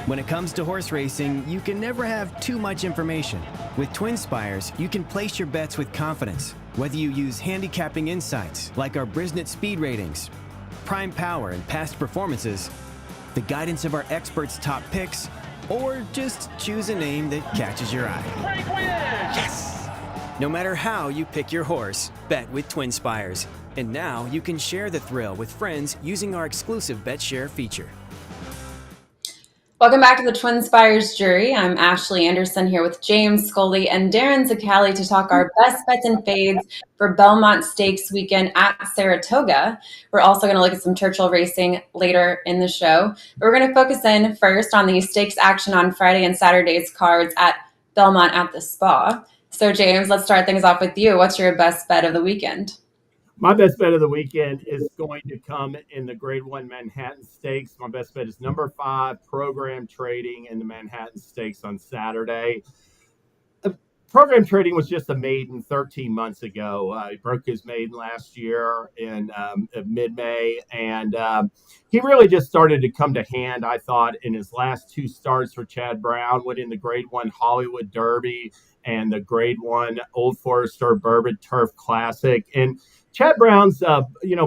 When it comes to horse racing, you can never have too much information. With TwinSpires, you can place your bets with confidence, whether you use handicapping insights like our Brisnet speed ratings, prime power and past performances, the guidance of our experts' top picks, or just choose a name that catches your eye. Yes! No matter how you pick your horse, bet with TwinSpires. And now you can share the thrill with friends using our exclusive Bet Share feature. Welcome back to the TwinSpires jury. I'm Ashley Anderson here with James Scully and Darin Zoccali to talk our best bets and fades for Belmont Stakes weekend at Saratoga. We're also going to look at some Churchill racing later in the show. But we're going to focus in first on the stakes action on Friday and Saturday's cards at Belmont at the Spa. So James, let's start things off with you. What's your best bet of the weekend? My best bet of the weekend is going to come in the Grade 1 Manhattan Stakes. My best bet is number 5, Program Trading in the Manhattan Stakes on Saturday. Program Trading was just a maiden 13 months ago. He broke his maiden last year in mid-May, and he really just started to come to hand, I thought, in his last 2 starts for Chad Brown, winning the Grade 1 Hollywood Derby and the Grade 1 Old Forester Bourbon Turf Classic. And Chad Brown's,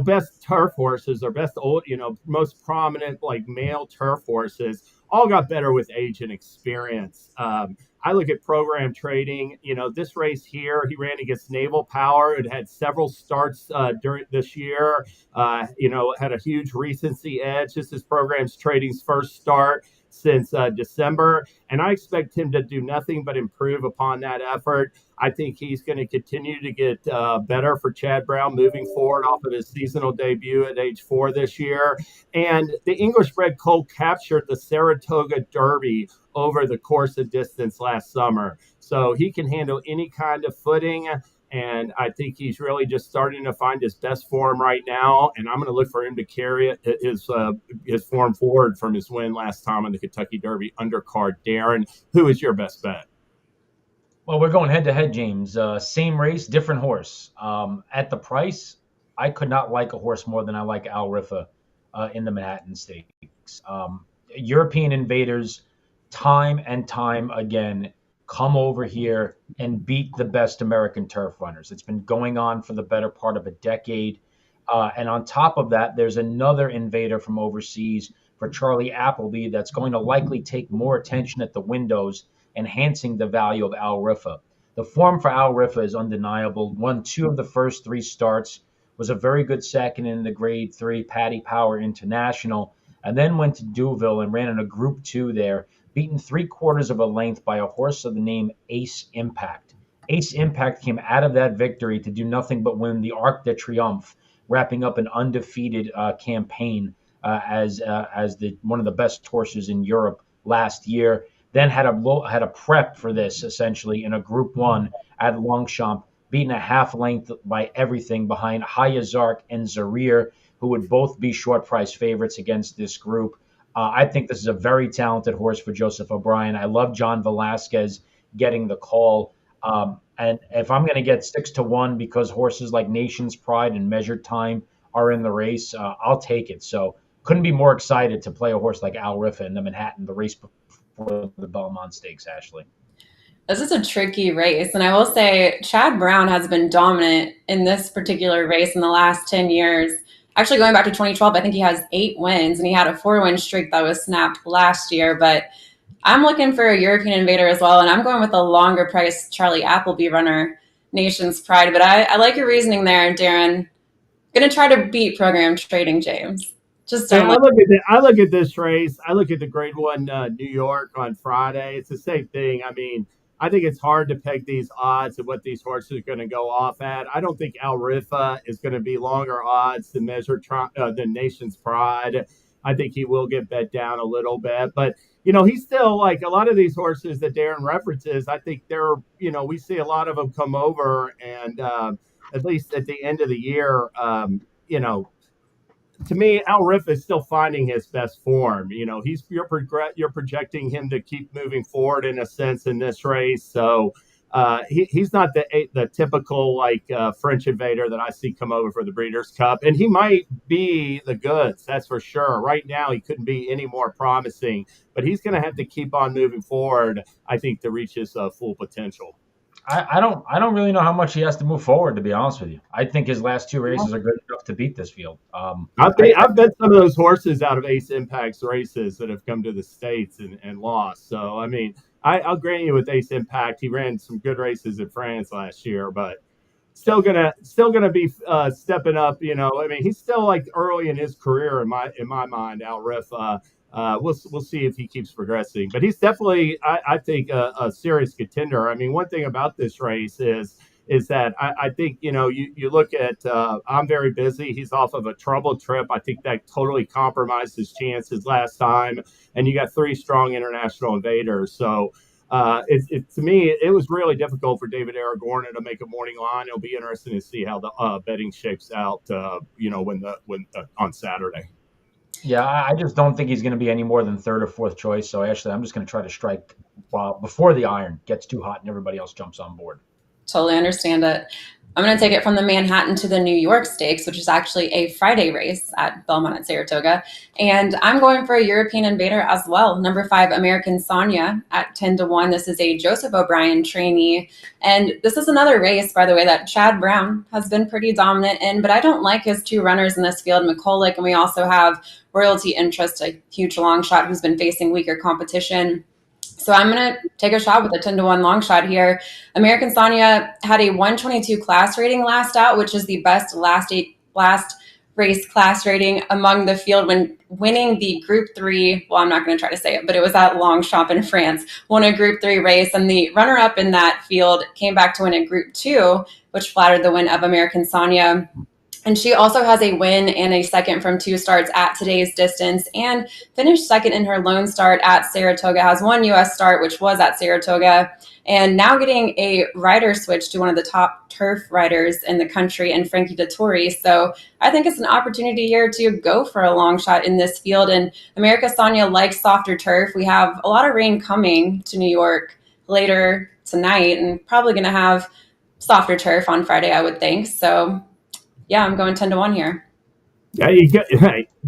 best turf horses or best old, most prominent like male turf horses all got better with age and experience. I look at Program Trading. This race here, he ran against Naval Power. It had several starts during this year. Had a huge recency edge. This is Program Trading's first start since December, and I expect him to do nothing but improve upon that effort. I think he's going to continue to get better for Chad Brown moving forward off of his seasonal debut at age 4 this year. And the English-bred colt captured the Saratoga Derby over the course of distance last summer. So he can handle any kind of footing, and I think he's really just starting to find his best form right now. And I'm going to look for him to carry his form forward from his win last time in the Kentucky Derby undercard. Darin, who is your best bet? Well, we're going head-to-head, James. Same race, different horse. At the price, I could not like a horse more than I like Al Rifa in the Manhattan Stakes. European invaders, time and time again, come over here and beat the best American turf runners. It's been going on for the better part of a decade. And on top of that, there's another invader from overseas for Charlie Appleby that's going to likely take more attention at the windows, enhancing the value of Al Rifa. The form for Al Rifa is undeniable. Won 2 of the first 3 starts, was a very good second in the Grade 3 Paddy Power International, and then went to Deauville and ran in a Group 2 there, beaten 3/4 of a length by a horse of the name Ace Impact. Ace Impact came out of that victory to do nothing but win the Arc de Triomphe, wrapping up an undefeated campaign as one of the best horses in Europe last year. Then had a prep for this essentially in a Group 1 at Longchamp, beaten a half length by everything behind Hayazark and Zarir, who would both be short price favorites against this group. I think this is a very talented horse for Joseph O'Brien. I love John Velasquez getting the call. And if I'm going to get 6-1 because horses like Nation's Pride and Measured Time are in the race, I'll take it. So couldn't be more excited to play a horse like Al Rifa in the Manhattan, the race before the Belmont Stakes, Ashley. This is a tricky race. And I will say Chad Brown has been dominant in this particular race in the last 10 years. Actually, going back to 2012, I think he has 8 wins, and he had a 4-win streak that was snapped last year. But I'm looking for a European invader as well, and I'm going with a longer price Charlie Appleby runner, Nation's Pride. But I like your reasoning there, Darin. Going to try to beat Program Trading, James. I look at this race. I look at the Grade 1 New York on Friday. It's the same thing. I mean, I think it's hard to peg these odds and what these horses are going to go off at. I don't think Al Rifa is going to be longer odds than Nation's Pride. I think he will get bet down a little bit, but he's still like a lot of these horses that Darin references. I think we see a lot of them come over, and at least at the end of the year, to me, Al Rifa is still finding his best form. You're projecting him to keep moving forward in a sense in this race. So he's not the typical French invader that I see come over for the Breeders' Cup, and he might be the goods, that's for sure. Right now, he couldn't be any more promising, but he's going to have to keep on moving forward, I think, to reach his full potential. I don't really know how much he has to move forward, to be honest with you. I think his last two races are good enough to beat this field. I've bet some of those horses out of Ace Impact's races that have come to the States and lost. So, I mean, I'll grant you with Ace Impact, he ran some good races in France last year, but still gonna be stepping up. I mean, he's still like early in his career in my mind. Alriff. We'll see if he keeps progressing, but he's definitely I think a serious contender. I mean, one thing about this race is that I think you look at I'm very busy. He's off of a troubled trip. I think that totally compromised his chances last time, and you got three strong international invaders. So to me, it was really difficult for David Aragorn to make a morning line. It'll be interesting to see how the betting shakes out. When on Saturday. Yeah, I just don't think he's going to be any more than third or fourth choice. So actually, I'm just going to try to strike before the iron gets too hot and everybody else jumps on board. Totally understand it. I'm going to take it from the Manhattan to the New York Stakes, which is actually a Friday race at Belmont at Saratoga. And I'm going for a European invader as well. Number 5, American Sonia at 10-1. This is a Joseph O'Brien trainee. And this is another race, by the way, that Chad Brown has been pretty dominant in, but I don't like his two runners in this field, McCulloch, and we also have Royalty Interest, a huge long shot who's been facing weaker competition. So I'm going to take a shot with a 10-1 long shot here. American Sonia had a 122 class rating last out, which is the best last race class rating among the field when winning the Group 3. Well, I'm not going to try to say it, but it was at Longchamp in France, won a Group 3 race. And the runner-up in that field came back to win a Group 2, which flattered the win of American Sonia. And she also has a win and a second from 2 starts at today's distance and finished second in her lone start at Saratoga, has one U.S. start, which was at Saratoga, and now getting a rider switch to one of the top turf riders in the country in Frankie Dettori. So I think it's an opportunity here to go for a long shot in this field. And America Sonia likes softer turf. We have a lot of rain coming to New York later tonight and probably going to have softer turf on Friday, I would think. So yeah, I'm going 10-1 here. Yeah,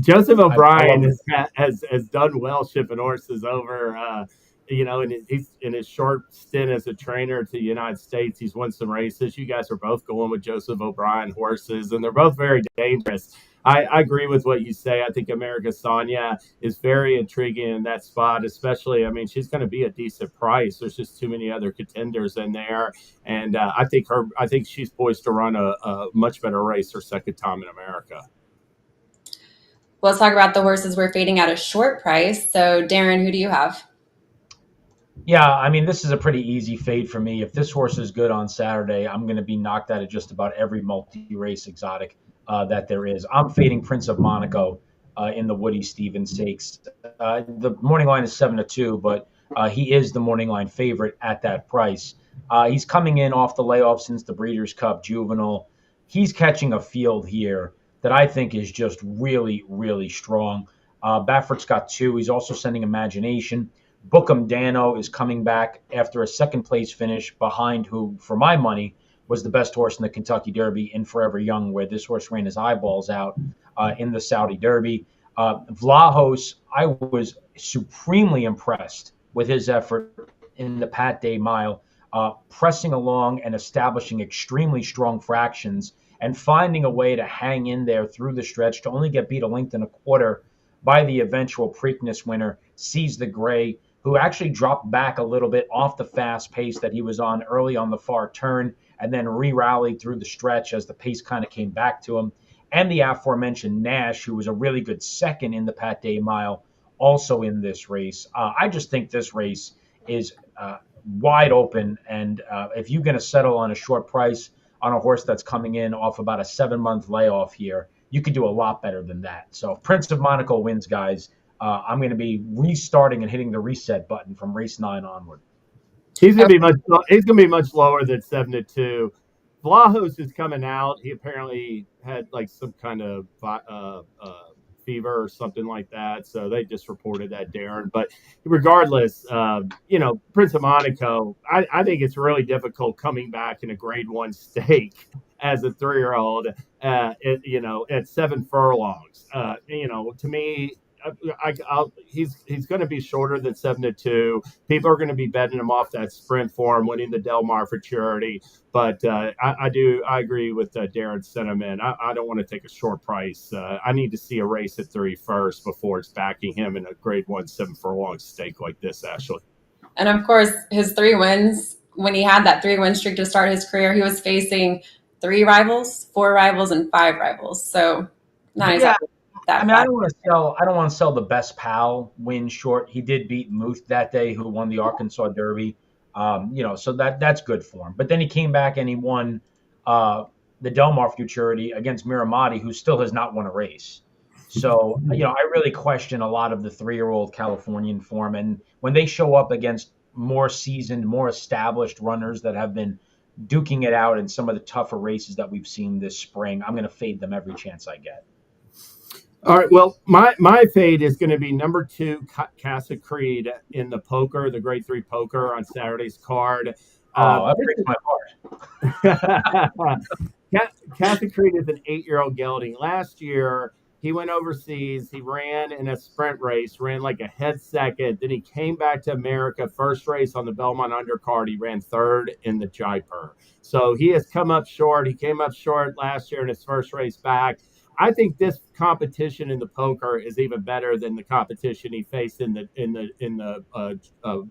Joseph O'Brien has done well shipping horses over. He's in his short stint as a trainer to the United States. He's won some races. You guys are both going with Joseph O'Brien horses, and they're both very dangerous. I agree with what you say. I think America Sonia is very intriguing in that spot, especially, I mean, she's going to be a decent price. There's just too many other contenders in there. And I think she's poised to run a much better race her second time in America. Well, let's talk about the horses we're fading at a short price. So, Darin, who do you have? Yeah, I mean, this is a pretty easy fade for me. If this horse is good on Saturday, I'm going to be knocked out of just about every multi-race exotic that there is. I'm fading Prince of Monaco in the Woody Stevens Stakes. The morning line is 7-2, but he is the morning line favorite at that price. He's coming in off the layoff since the Breeders' Cup Juvenile. He's catching a field here that I think is just really, really strong. Baffert's got 2. He's also sending Imagination. Bookham Dano is coming back after a second place finish behind who, for my money, was the best horse in the Kentucky Derby in Forever Young, where this horse ran his eyeballs out in the Saudi Derby. Vlahos, I was supremely impressed with his effort in the Pat Day Mile, pressing along and establishing extremely strong fractions and finding a way to hang in there through the stretch to only get beat a length and a quarter by the eventual Preakness winner, Seize the Gray, who actually dropped back a little bit off the fast pace that he was on early on the far turn and then re-rallied through the stretch as the pace kind of came back to him. And the aforementioned Nash, who was a really good second in the Pat Day Mile, also in this race. I just think this race is wide open. And if you're going to settle on a short price on a horse that's coming in off about a 7-month layoff here, you could do a lot better than that. So if Prince of Monaco wins, guys, I'm going to be restarting and hitting the reset button from race 9 onward. He's going to be much lower than 7-2. Vlahos is coming out. He apparently had like some kind of fever or something like that. So they just reported that, Darin. But regardless, Prince of Monaco, I think it's really difficult coming back in a grade one stake as a 3-year-old, at 7 furlongs. To me, he's going to be shorter than 7-2. People are going to be betting him off that sprint form, winning the Del Mar Futurity. But I agree with Darin's sentiment. I don't want to take a short price. I need to see a race at 3 first before it's backing him in a grade 1 7 furlong stake like this, Ashley. And of course, his 3 wins, when he had that 3-win streak to start his career, he was facing 3 rivals, 4 rivals, and 5 rivals. So not exactly that. I don't want to sell the best pal win short. He did beat Muth that day, who won the Arkansas Derby. So that's good for him. But then he came back and he won the Del Mar Futurity against Miramati, who still has not won a race. So, I really question a lot of the 3-year-old Californian form. And when they show up against more seasoned, more established runners that have been duking it out in some of the tougher races that we've seen this spring, I'm going to fade them every chance I get. All right. Well, my fade is going to be number 2, Casa Creed in the grade 3 poker on Saturday's card. That breaks my heart. Casa Creed is an 8-year-old gelding. Last year, he went overseas. He ran in a sprint race, ran like a head second. Then he came back to America. First race on the Belmont undercard, he ran 3rd in the Jaipur. So he has come up short. He came up short last year in his first race back. I think this competition in the poker is even better than the competition he faced in the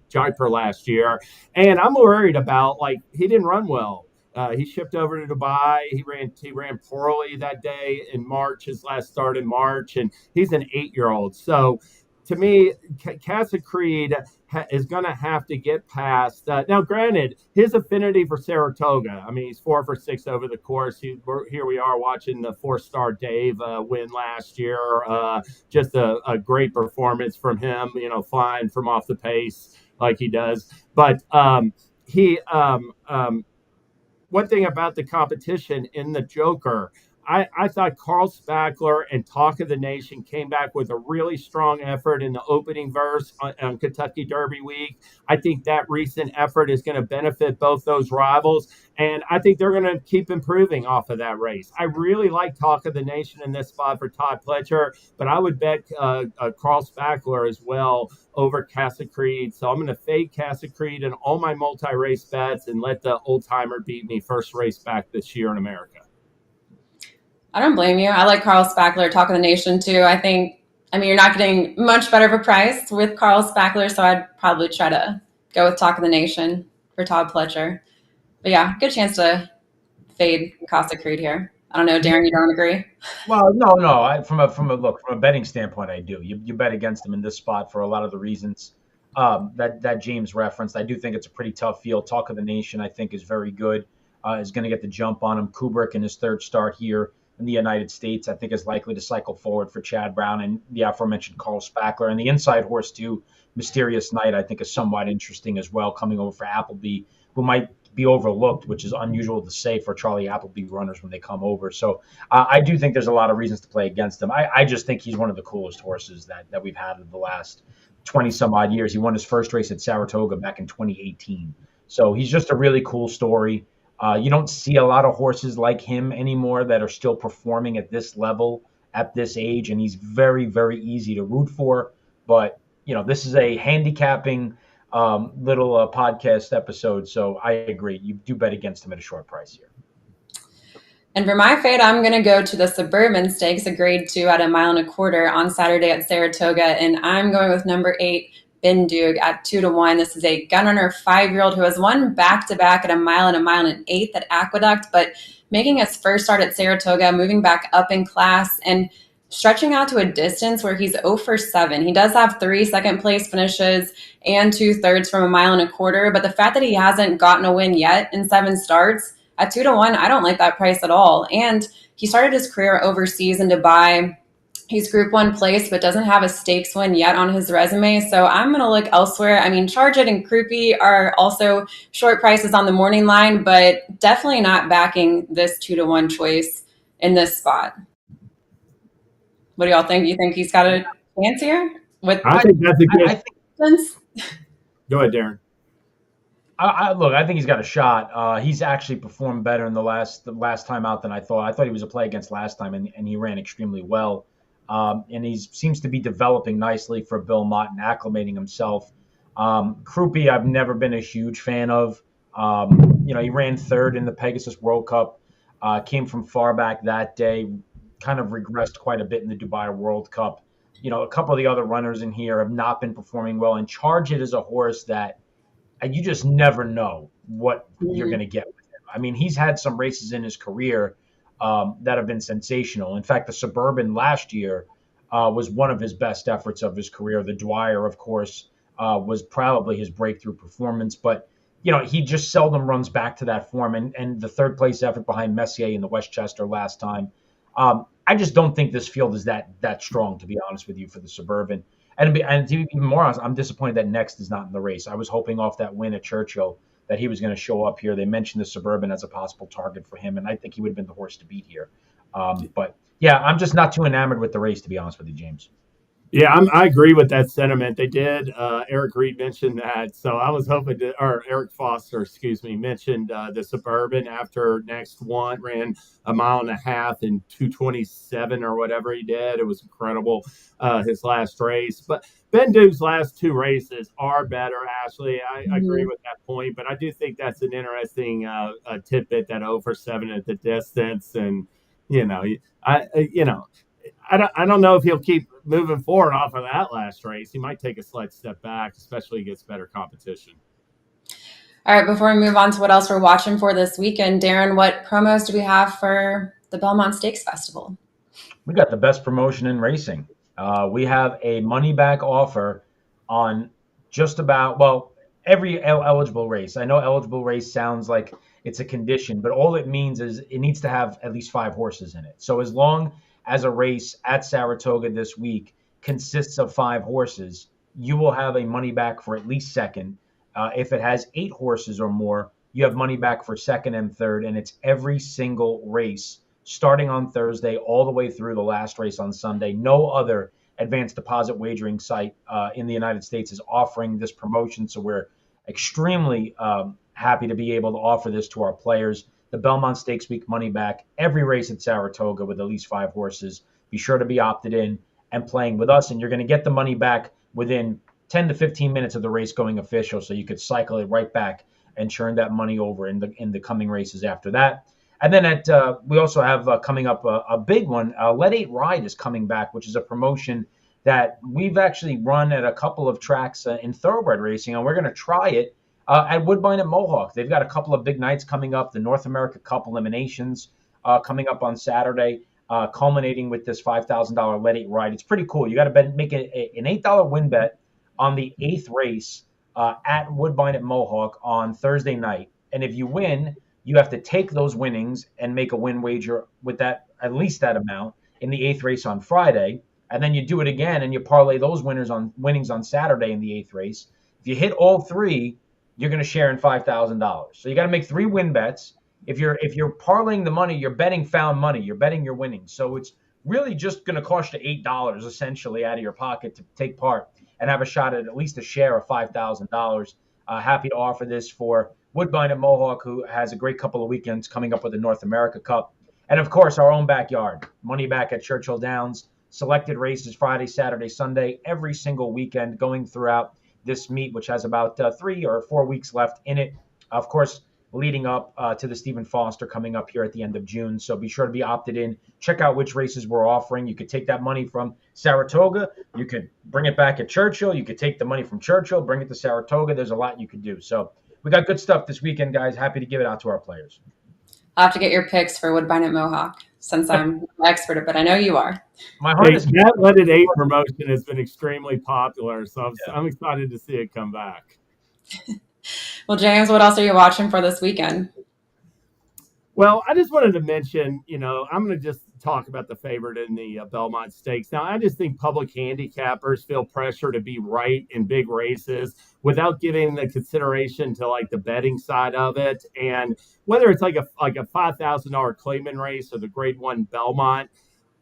Jaipur last year. And I'm worried about, he didn't run well. He shipped over to Dubai. He ran poorly that day in March, his last start in March, and he's an 8-year-old. So to me, Casa Creed is going to have to get past. Now, granted, his affinity for Saratoga. I mean, he's 4 for 6 over the course. Here we are watching the 4-star Dave win last year. Just a great performance from him, flying from off the pace like he does. But one thing about the competition in the Joker, I thought Carl Spackler and Talk of the Nation came back with a really strong effort in the opening verse on Kentucky Derby week. I think that recent effort is going to benefit both those rivals, and I think they're going to keep improving off of that race. I really like Talk of the Nation in this spot for Todd Pletcher, but I would bet Carl Spackler as well over Casa Creed. So I'm going to fade Casa Creed in all my multi-race bets and let the old timer beat me first race back this year in America. I don't blame you. I like Carl Spackler, Talk of the Nation, too. You're not getting much better of a price with Carl Spackler, so I'd probably try to go with Talk of the Nation for Todd Pletcher. But yeah, good chance to fade Casa Creed here. I don't know, Darin, you don't agree? Well, no. From a betting standpoint, I do. You bet against him in this spot for a lot of the reasons that James referenced. I do think it's a pretty tough field. Talk of the Nation, I think, is very good. Is going to get the jump on him. Kubrick in his 3rd start here in the United States, I think, is likely to cycle forward for Chad Brown and the aforementioned Carl Spackler. And the inside horse, too, Mysterious Night, I think is somewhat interesting as well, coming over for Appleby, who might be overlooked, which is unusual to say for Charlie Appleby runners when they come over. So I do think there's a lot of reasons to play against him. I just think he's one of the coolest horses that we've had in the last 20-some-odd years. He won his first race at Saratoga back in 2018. So he's just a really cool story. You don't see a lot of horses like him anymore that are still performing at this level at this age, and he's very, very easy to root for. But, this is a handicapping little podcast episode, so I agree. You do bet against him at a short price here. And for my fade, I'm going to go to the Suburban Stakes, a grade 2 at 1.25 miles on Saturday at Saratoga, and I'm going with number 8, Bindug at 2-1. This is a gun runner 5-year-old who has won back-to-back at 1 mile and 1 1/8 at Aqueduct, but making his first start at Saratoga, moving back up in class and stretching out to a distance where he's 0 for 7. He does have 3 second-place finishes and 2/3 from 1 1/4 miles, but the fact that he hasn't gotten a win yet in 7 starts, at 2-1, I don't like that price at all. And he started his career overseas in Dubai. He's Group 1 place, but doesn't have a stakes win yet on his resume. So I'm going to look elsewhere. Charge It and Crouppy are also short prices on the morning line, but definitely not backing this 2-1 choice in this spot. What do y'all think? You think he's got a chance here? With I think that's a good. I think Go ahead, Darin. look, I think he's got a shot. He's actually performed better in the last time out than I thought. I thought he was a play against last time, and he ran extremely well. And he seems to be developing nicely for Belmont and acclimating himself. Krupe, I've never been a huge fan of. He ran third in the Pegasus World Cup, came from far back that day, kind of regressed quite a bit in the Dubai World Cup. A couple of the other runners in here have not been performing well. And Charge It is a horse that you just never know what you're going to get with him. I mean, he's had some races in his career that have been sensational. In fact, the Suburban last year was one of his best efforts of his career. The Dwyer, of course, was probably his breakthrough performance. But, he just seldom runs back to that form. And the third place effort behind Messier in the Westchester last time, I just don't think this field is that strong, to be honest with you, for the Suburban. And to be even more honest, I'm disappointed that Next is not in the race. I was hoping off that win at Churchill that he was going to show up here. They mentioned the Suburban as a possible target for him, and I think he would have been the horse to beat here. But, yeah, I'm just not too enamored with the race, to be honest with you, James. Yeah, I agree with that sentiment. They did. Eric Reed mentioned that. So I was hoping to, or Eric Foster, excuse me, mentioned the Suburban after Next one ran a mile and a half in 2:27 or whatever he did. It was incredible, his last race. But Ben Duke's last two races are better, Ashley. I agree with that point. But I do think that's an interesting tidbit, that 0-for-7 at the distance. And, I don't know if he'll keep moving forward off of that last race. He might take a slight step back, especially against better competition. All right, before we move on to what else we're watching for this weekend, Darin, what promos do we have for the Belmont Stakes Festival? We got the best promotion in racing. We have a money-back offer on just about, every eligible race. I know eligible race sounds like it's a condition, but all it means is it needs to have at least 5 horses in it. So as long as a race at Saratoga this week consists of 5 horses, you will have a money back for at least second. If it has 8 horses or more, you have money back for second and third, and it's every single race starting on Thursday all the way through the last race on Sunday. No other advanced deposit wagering site in the United States is offering this promotion, so we're extremely happy to be able to offer this to our players. The Belmont Stakes Week money back, every race at Saratoga with at least 5 horses. Be sure to be opted in and playing with us, and you're going to get the money back within 10 to 15 minutes of the race going official, so you could cycle it right back and churn that money over in the coming races after that. And then we also have coming up a big one. Let 8 Ride is coming back, which is a promotion that we've actually run at a couple of tracks in thoroughbred racing, and we're going to try it at Woodbine at Mohawk. They've got a couple of big nights coming up, the North America Cup eliminations coming up on Saturday, culminating with this $5,000 Let 8 Ride. It's pretty cool. You got to make an $8 win bet on the 8th race at Woodbine at Mohawk on Thursday night. And if you win, you have to take those winnings and make a win wager with that, at least that amount, in the 8th race on Friday. And then you do it again and you parlay those winnings on Saturday in the 8th race. If you hit all 3, you're going to share in $5,000. So you got to make 3 win bets. If you're parlaying the money, you're betting found money. You're betting your winnings. So it's really just going to cost you $8 essentially out of your pocket to take part and have a shot at least a share of $5,000. Happy to offer this for Woodbine at Mohawk, who has a great couple of weekends coming up with the North America Cup. And, of course, our own backyard, money back at Churchill Downs. Selected races Friday, Saturday, Sunday, every single weekend going throughout this meet, which has about 3 or 4 weeks left in it. Of course, leading up to the Stephen Foster coming up here at the end of June. So be sure to be opted in. Check out which races we're offering. You could take that money from Saratoga. You could bring it back at Churchill. You could take the money from Churchill, bring it to Saratoga. There's a lot you could do. So we got good stuff this weekend, guys. Happy to give it out to our players. I'll have to get your picks for Woodbine at Mohawk, since I'm an expert at it, but I know you are. My heart is that Let 8 promotion has been extremely popular, so I'm excited to see it come back. Well, James, what else are you watching for this weekend? Well, I just wanted to mention, I'm going to just talk about the favorite in the Belmont Stakes. Now, I just think public handicappers feel pressure to be right in big races without giving the consideration to like the betting side of it. And whether it's like a $5,000 Clayman race or the Grade 1 Belmont,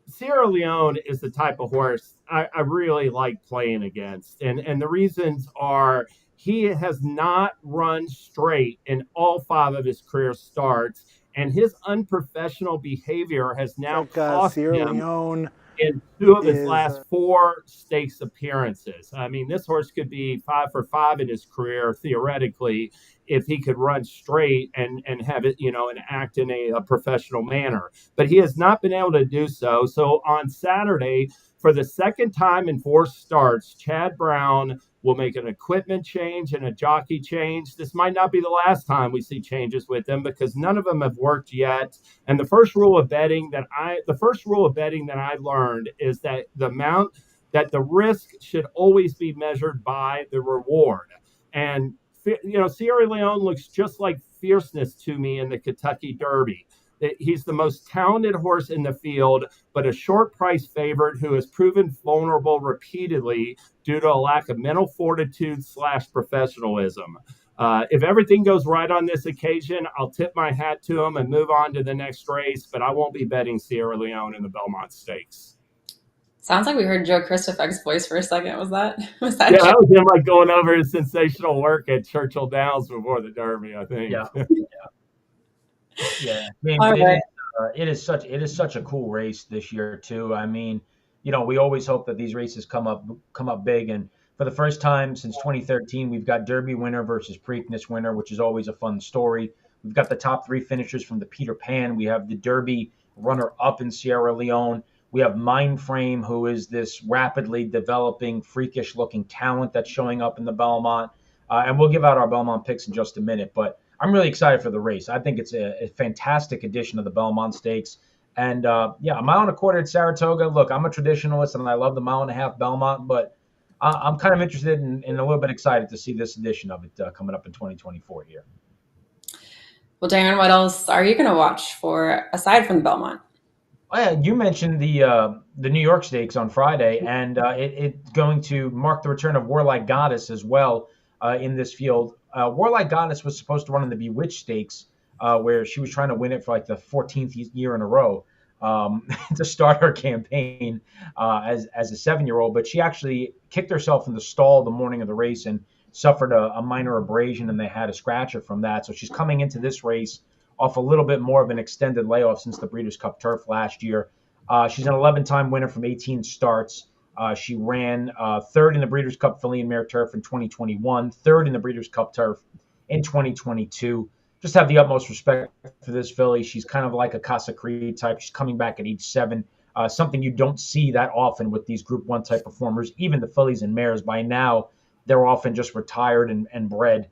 Sierra Leone is the type of horse I really like playing against. And the reasons are he has not run straight in all 5 of his career starts. And his unprofessional behavior has now Like cost Sierra him Leone in 2 of his is last 4 stakes appearances. I mean, this horse could be 5 for 5 in his career, theoretically, if he could run straight and have it, and act in a professional manner. But he has not been able to do so. So on Saturday, for the second time in 4 starts, Chad Brown will make an equipment change and a jockey change. This might not be the last time we see changes with them because none of them have worked yet. And the first rule of betting that I learned is that the risk should always be measured by the reward. And Sierra Leone looks just like Fierceness to me in the Kentucky Derby. He's the most talented horse in the field, but a short price favorite who has proven vulnerable repeatedly due to a lack of mental fortitude / professionalism. If everything goes right on this occasion, I'll tip my hat to him and move on to the next race, but I won't be betting Sierra Leone in the Belmont Stakes. Sounds like we heard Joe Christopher's voice for a second. Was that Yeah, Joe? that was him like going over his sensational work at Churchill Downs before the Derby, I think. Yeah. Yeah, James, All right. it is such a cool race this year too. I mean, we always hope that these races come up big, and for the first time since 2013, we've got Derby winner versus Preakness winner, which is always a fun story. We've got the top 3 finishers from the Peter Pan. We have the Derby runner up in Sierra Leone. We have Mindframe, who is this rapidly developing, freakish looking talent that's showing up in the Belmont. And we'll give out our Belmont picks in just a minute, but I'm really excited for the race. I think it's a fantastic addition of the Belmont Stakes. And a 1.25 miles at Saratoga. Look, I'm a traditionalist and I love the 1.5 miles Belmont, but I'm kind of interested and a little bit excited to see this edition of it coming up in 2024 here. Well, Darin, what else are you going to watch for aside from the Belmont? You mentioned the New York Stakes on Friday, and it's going to mark the return of Warlike Goddess as well in this field. Warlike Goddess was supposed to run in the Bewitched Stakes, where she was trying to win it for like the 14th year in a row to start her campaign as a 7-year-old. But she actually kicked herself in the stall the morning of the race and suffered a minor abrasion, and they had to scratch her from that. So she's coming into this race off a little bit more of an extended layoff since the Breeders' Cup Turf last year. She's an 11-time winner from 18 starts. She ran 3rd in the Breeders' Cup Filly and Mare Turf in 2021, 3rd in the Breeders' Cup Turf in 2022. Just have the utmost respect for this filly. She's kind of like a Casa Creed type. She's coming back at age 7, something you don't see that often with these Group 1 type performers. Even the fillies and mares, by now, they're often just retired and bred.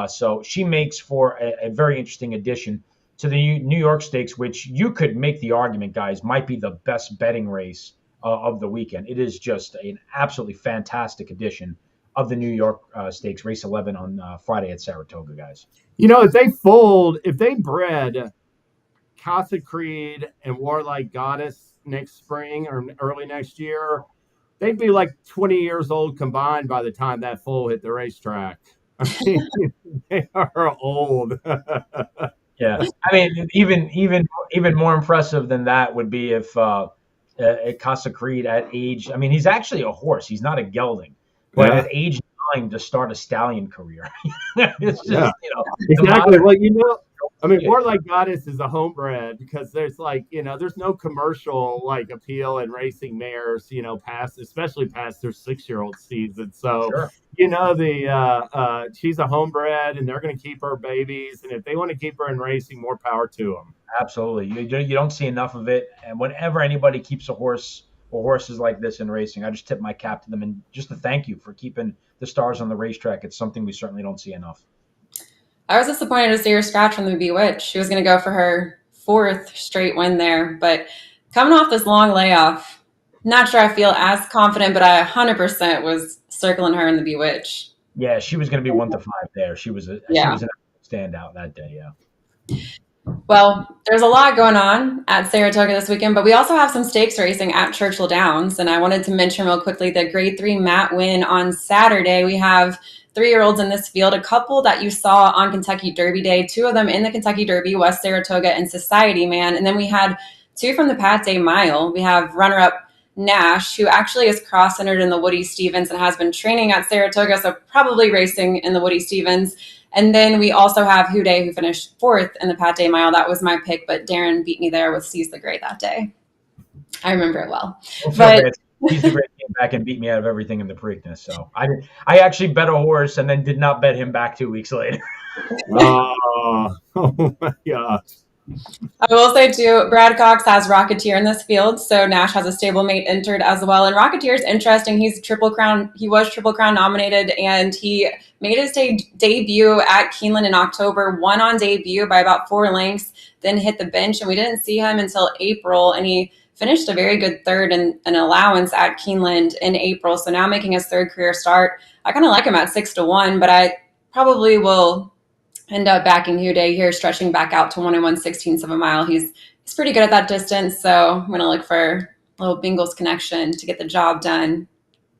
So she makes for a very interesting addition to the New York Stakes, which you could make the argument, guys, might be the best betting race of the weekend. It is just an absolutely fantastic edition of the New York Stakes, race 11 on Friday at Saratoga, guys. If they bred Casa Creed and Warlike Goddess next spring or early next year, they'd be like 20 years old combined by the time that foal hit the racetrack. I mean, they are old. Yeah, I mean, even more impressive than that would be if Casa Creed at age. I mean, he's actually a horse. He's not a gelding, but at age 9 to start a stallion career. It's just exactly. Well, Warlike Goddess is a homebred because there's there's no commercial appeal in racing mares, especially past their 6-year-old season. So, Sure. She's a homebred and they're going to keep her babies. And if they want to keep her in racing, more power to them. Absolutely. You don't see enough of it. And whenever anybody keeps a horse or horses like this in racing, I just tip my cap to them and just to thank you for keeping the stars on the racetrack. It's something we certainly don't see enough. I was disappointed to see her scratch from the Bewitched. She was going to go for her 4th straight win there, but coming off this long layoff, not sure I feel as confident, but I 100% was circling her in the Bewitched. Yeah, she was going to be 1 to 5 there. She was an standout that day. Yeah. Well, there's a lot going on at Saratoga this weekend, but we also have some stakes racing at Churchill Downs. And I wanted to mention real quickly the Grade 3 Matt win on Saturday. We have 3-year-olds in this field, a couple that you saw on Kentucky Derby Day, 2 of them in the Kentucky Derby, West Saratoga and Society Man. And then we had 2 from the Pat Day Mile. We have runner-up Nash, who actually is cross-centered in the Woody Stevens and has been training at Saratoga, so probably racing in the Woody Stevens. And then we also have Houday, who finished 4th in the Pat Day Mile. That was my pick, but Darin beat me there with Seize the Gray that day. I remember it well. But Seize the Gray came back and beat me out of everything in the Preakness. So I actually bet a horse and then did not bet him back 2 weeks later. Oh my gosh. I will say too, Brad Cox has Rocketeer in this field, so Nash has a stablemate entered as well. And Rocketeer is interesting. He's Triple Crown. He was Triple Crown nominated, and he made his debut at Keeneland in October. Won on debut by about 4 lengths, then hit the bench, and we didn't see him until April. And he finished a very good 3rd in an allowance at Keeneland in April. So now making his 3rd career start. I kind of like him at 6-1, but I probably will end up backing Houday here, stretching back out to 1 1/16 of a mile. He's pretty good at that distance, so I'm going to look for a little Bengals connection to get the job done.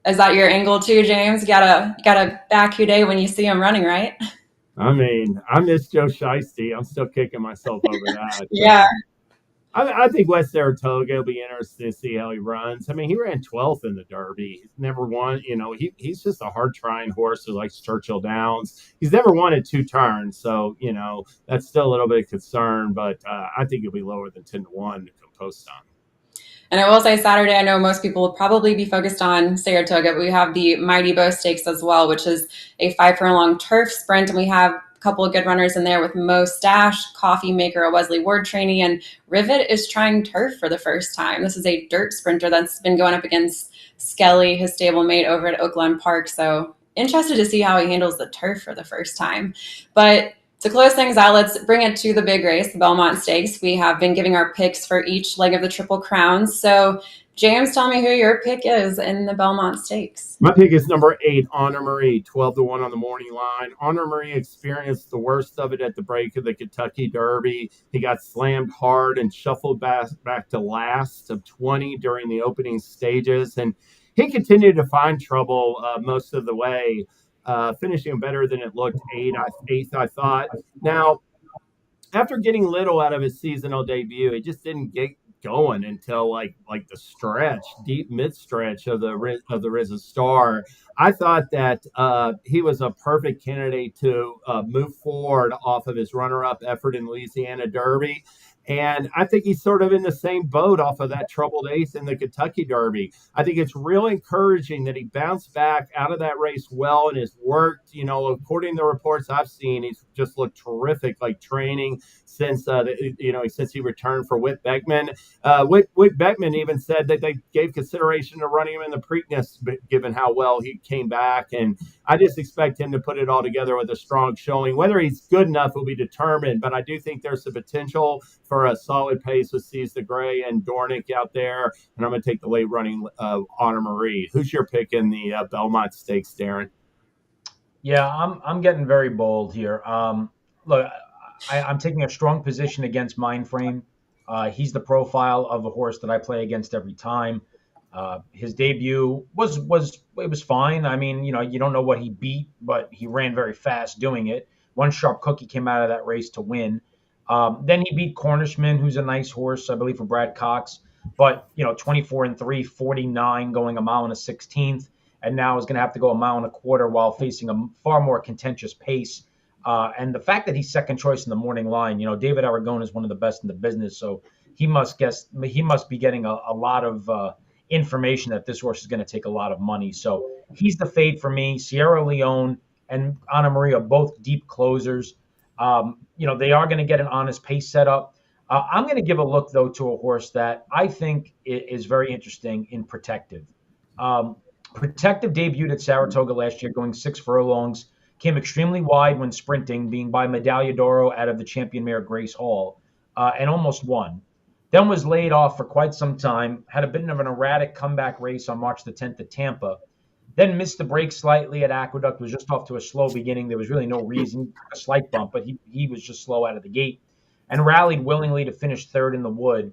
Is that your angle too, James? You gotta back Houday when you see him running, right? I mean, I miss Joe Shiesty. I'm still kicking myself over that. Yeah. I think West Saratoga will be interesting to see how he runs. I mean, he ran 12th in the Derby. He's never won. He's just a hard-trying horse who likes Churchill Downs. He's never won at 2 turns, so, that's still a little bit of concern. But I think he'll be lower than 10-1 to post on. And I will say Saturday, I know most people will probably be focused on Saratoga, but we have the Mighty Bow Stakes as well, which is a 5-furlong turf sprint, and we have couple of good runners in there with Mo Stash, Coffee Maker, a Wesley Ward trainee, and Rivet is trying turf for the first time. This is a dirt sprinter that's been going up against Scully, his stablemate over at Oakland Park. So interested to see how he handles the turf for the first time. But to close things out, let's bring it to the big race, the Belmont Stakes. We have been giving our picks for each leg of the Triple Crown. So James, tell me who your pick is in the Belmont Stakes. My pick is number 8, Honor Marie, 12-1 on the morning line. Honor Marie experienced the worst of it at the break of the Kentucky Derby. He got slammed hard and shuffled back to last of 20 during the opening stages. And he continued to find trouble most of the way, finishing better than it looked, 8th, I thought. Now, after getting little out of his seasonal debut, he just didn't get going until like the stretch, deep mid stretch of the RZA Star. I thought that he was a perfect candidate to move forward off of his runner-up effort in Louisiana Derby. And I think he's sort of in the same boat off of that troubled 8th in the Kentucky Derby. I think it's really encouraging that he bounced back out of that race well and has worked, according to the reports I've seen, he's just looked terrific, like training since he returned for Whit Beckman. Whit Beckman even said that they gave consideration to running him in the Preakness, given how well he came back. And I just expect him to put it all together with a strong showing. Whether he's good enough will be determined, but I do think there's the potential for a solid pace with Seize the Gray and Dornick out there. And I'm going to take the late running Honor Marie. Who's your pick in the Belmont Stakes, Darin? Yeah, I'm getting very bold here. Look, I'm taking a strong position against Mindframe. He's the profile of a horse that I play against every time. His debut was fine. I mean, you don't know what he beat, but he ran very fast doing it. One Sharp Cookie came out of that race to win. Then he beat Cornishman, who's a nice horse, I believe, for Brad Cox. But, 24-3, 49 going a mile and a 16th. And now is going to have to go a mile and a quarter while facing a far more contentious pace. And the fact that he's second choice in the morning line, David Aragona is one of the best in the business. So he must be getting a lot of information that this horse is going to take a lot of money. So he's the fade for me. Sierra Leone and Anna Maria, both deep closers. They are going to get an honest pace set up. I'm going to give a look, though, to a horse that I think is very interesting in Protective. Protective debuted at Saratoga last year, going 6 furlongs, came extremely wide when sprinting, being by Medaglia d'Oro out of the champion mare Grace Hall, and almost won. Then was laid off for quite some time, had a bit of an erratic comeback race on March the 10th at Tampa, then missed the break slightly at Aqueduct, was just off to a slow beginning. There was really no reason, a slight bump, but he was just slow out of the gate, and rallied willingly to finish 3rd in the Wood.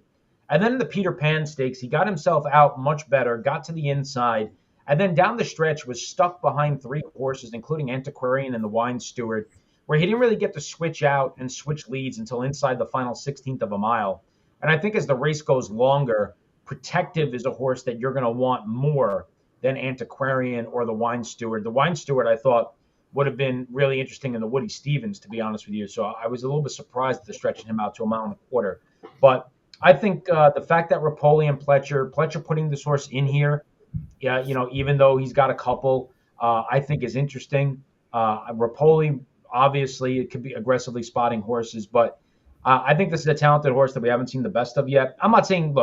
And then in the Peter Pan Stakes, he got himself out much better, got to the inside, and then down the stretch was stuck behind 3 horses, including Antiquarian and the Wine Steward, where he didn't really get to switch out and switch leads until inside the final 16th of a mile. And I think as the race goes longer, Protective is a horse that you're going to want more than Antiquarian or the Wine Steward. The Wine Steward, I thought, would have been really interesting in the Woody Stevens, to be honest with you. So I was a little bit surprised at the stretching him out to a mile and a quarter. But I think the fact that Rapoli and Pletcher putting this horse in here, yeah, even though he's got a couple, I think is interesting. Rapoli, obviously, it could be aggressively spotting horses, but I think this is a talented horse that we haven't seen the best of yet. I'm not saying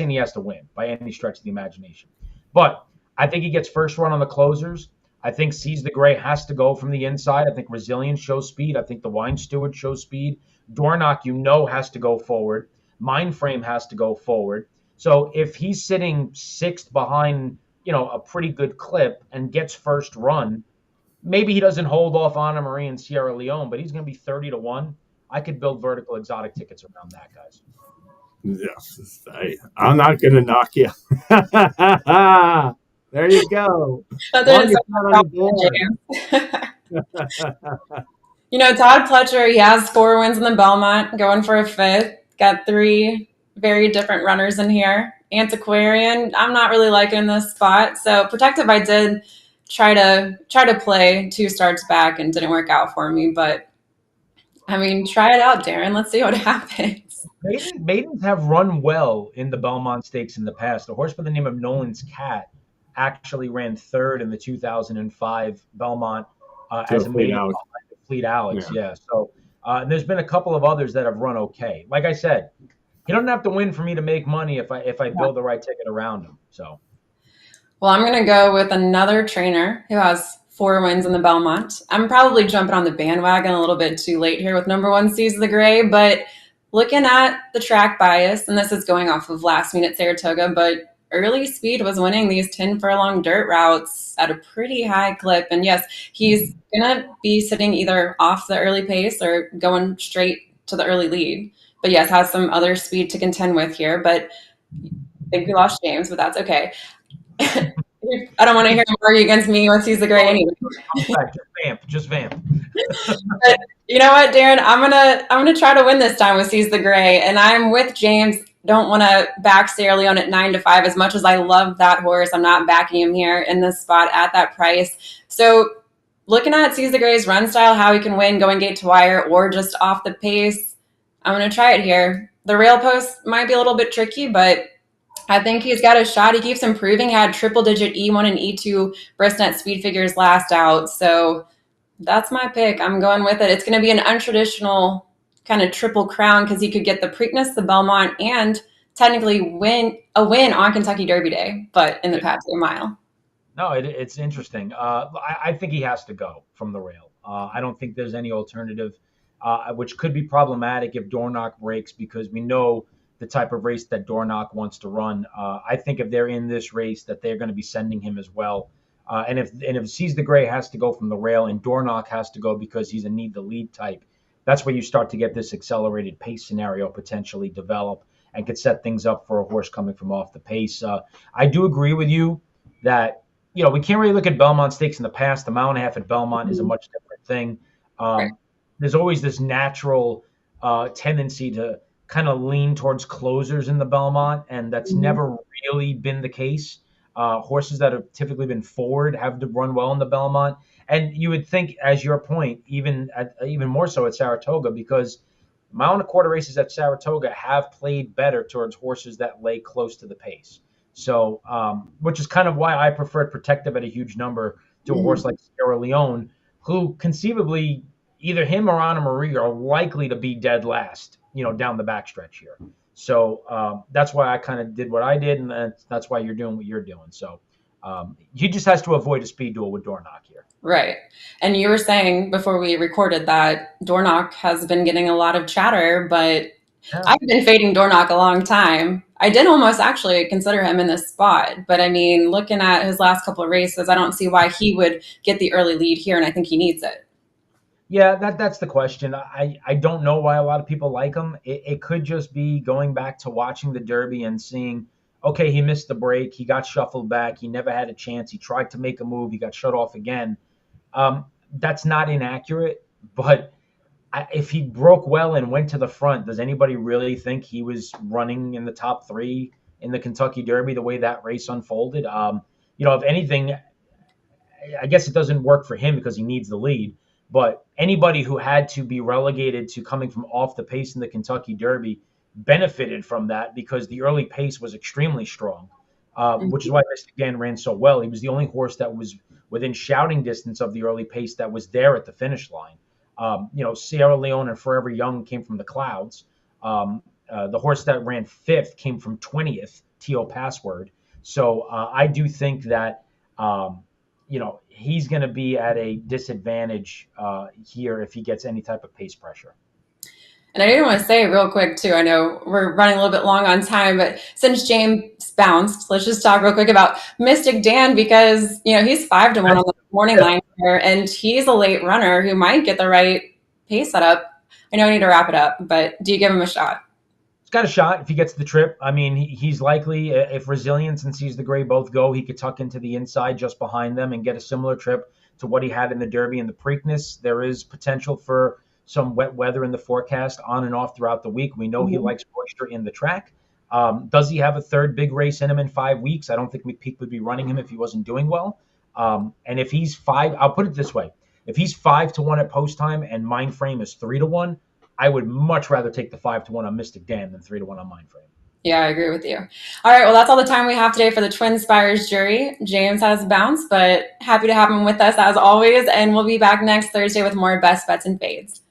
he has to win by any stretch of the imagination, but I think he gets first run on the closers. I think Seize the Gray has to go from the inside. I think Resilience shows speed. I think the Wine Steward shows speed. Dornock, has to go forward. Mindframe has to go forward. So if he's sitting sixth behind, a pretty good clip and gets first run, maybe he doesn't hold off Anna Marie and Sierra Leone, but he's going to be 30-1. I could build vertical exotic tickets around that, guys. Yes, I'm not going to knock you. There you go. Todd Pletcher, he has 4 wins in the Belmont, going for a 5th. Got 3 very different runners in here. Antiquarian, I'm not really liking this spot. So Protective, I did try to play 2 starts back and didn't work out for me. But try it out, Darin. Let's see what happens. Maidens have run well in the Belmont Stakes in the past. A horse by the name of Nolan's Cat actually ran 3rd in the 2005 Belmont as a maiden. Fleet Alex, yeah. So there's been a couple of others that have run okay. Like I said, he doesn't have to win for me to make money if I build the right ticket around him. So, well, I'm going to go with another trainer who has 4 wins in the Belmont. I'm probably jumping on the bandwagon a little bit too late here with number 1 Seize the Gray, but looking at the track bias, and this is going off of last meet at Saratoga, but Early Speed was winning these 10 furlong dirt routes at a pretty high clip. And yes, he's going to be sitting either off the early pace or going straight to the early lead. But yes, has some other speed to contend with here. But I think we lost James, but that's okay. I don't want to hear him argue against me with Seize the Gray anyway. Just vamp. But you know what, Darin? I'm gonna try to win this time with Seize the Gray, and I'm with James. Don't want to back Sierra Leone at 9-5 as much as I love that horse. I'm not backing him here in this spot at that price. So looking at Seize the Gray's run style, how he can win going gate to wire or just off the pace, I'm going to try it here. The rail post might be a little bit tricky, but I think he's got a shot. He keeps improving. He had triple-digit E1 and E2 Bristnet speed figures last out. So that's my pick. I'm going with it. It's going to be an untraditional kind of triple crown because he could get the Preakness, the Belmont, and technically win on Kentucky Derby Day, but in the Patriot Mile. No, it's interesting. I think he has to go from the rail. I don't think there's any alternative, which could be problematic if Dornock breaks because we know the type of race that Dornock wants to run. I think if they're in this race that they're going to be sending him as well. And if Seize the Gray has to go from the rail and Dornock has to go because he's a need the lead type, that's where you start to get this accelerated pace scenario potentially develop and could set things up for a horse coming from off the pace. I do agree with you that, we can't really look at Belmont Stakes in the past. The mile and a half at Belmont is a much different thing. Right. There's always this natural tendency to kind of lean towards closers in the Belmont, and that's never really been the case. Horses that have typically been forward have to run well in the Belmont. And you would think, as your point, even more so at Saratoga, because mile and a quarter races at Saratoga have played better towards horses that lay close to the pace. So, which is kind of why I preferred Protective at a huge number to a horse like Sierra Leone, who conceivably either him or Anna Marie are likely to be dead last, down the backstretch here. So that's why I kind of did what I did, and that's why you're doing what you're doing. So he just has to avoid a speed duel with Dornock here. Right. And you were saying before we recorded that Dornock has been getting a lot of chatter, but I've been fading Dornock a long time. I did almost actually consider him in this spot, but looking at his last couple of races, I don't see why he would get the early lead here, and I think he needs it. Yeah, that's the question. I don't know why a lot of people like him. It could just be going back to watching the Derby and seeing, okay, he missed the break. He got shuffled back. He never had a chance. He tried to make a move. He got shut off again. That's not inaccurate, but if he broke well and went to the front, does anybody really think he was running in the top 3 in the Kentucky Derby the way that race unfolded? If anything, I guess it doesn't work for him because he needs the lead. But anybody who had to be relegated to coming from off the pace in the Kentucky Derby benefited from that because the early pace was extremely strong, which is why Mystic Dan ran so well. He was the only horse that was within shouting distance of the early pace that was there at the finish line. Sierra Leone and Forever Young came from the clouds. The horse that ran 5th came from 20th, T.O. Password. So I do think that he's going to be at a disadvantage here if he gets any type of pace pressure. And I did want to say real quick, too, I know we're running a little bit long on time, but since James bounced, let's just talk real quick about Mystic Dan because, he's 5-1 on the morning line here, and he's a late runner who might get the right pace setup. I know I need to wrap it up, but do you give him a shot? He's got a shot if he gets the trip. I mean, he's likely, if Resilience and Seize the Gray both go, he could tuck into the inside just behind them and get a similar trip to what he had in the Derby and the Preakness. There is potential for some wet weather in the forecast on and off throughout the week. We know he likes moisture in the track. Does he have a third big race in him in 5 weeks? I don't think McPeak would be running him if he wasn't doing well. And if he's 5, I'll put it this way. If he's 5-1 at post time and Mind Frame is 3-1, I would much rather take the 5-1 on Mystic Dan than 3-1 on Mind Frame. Yeah, I agree with you. All right, well, that's all the time we have today for the TwinSpires jury. James has bounced, but happy to have him with us as always, and we'll be back next Thursday with more best bets and fades.